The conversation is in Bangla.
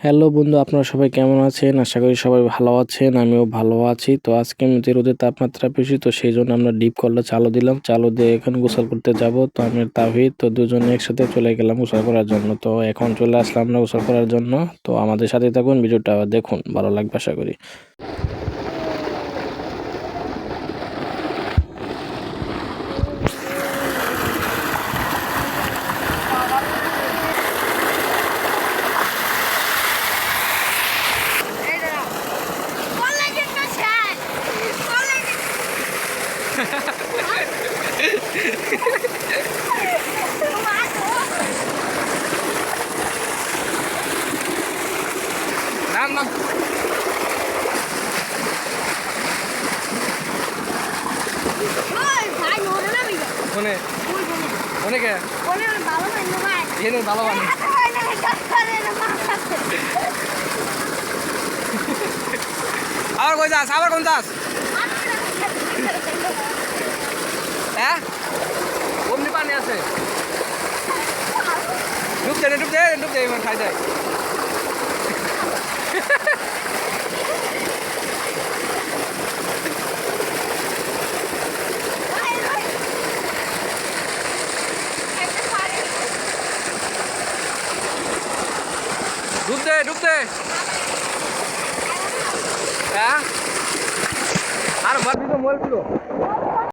হ্যালো বন্ধু, আপনারা সবাই কেমন আছেন? আশা করি সবাই ভালো আছেন। আমিও ভালো আছি। তো আজকে এমনিতে রোদের তাপমাত্রা বেশি, তো সেই জন্য আমরা ডিপ কলে চালু দিলাম। চালু দিয়ে এখন গোসল করতে যাব। তো আমি আর তাওহীদ তো দুজনে একসাথে চলে গেলাম গোসল করার জন্য। তো এখন চলে আসলাম আমরা গোসল করার জন্য। তো আমাদের সাথে থাকুন, ভিডিওটা দেখুন, ভালো লাগবে আশা করি। নাম নাম কোনে কোনে কে এনে ভালো বানি আবার কই যাস? আবার কোন যাস? হ্যাঁ, অমনি পানি আছে। ডুব দে ডুব দে ডুব দে, খাই যায়। ডুব দে ডুব দে। হ্যাঁ, আর ভর দিতো মোবাইল পুরো।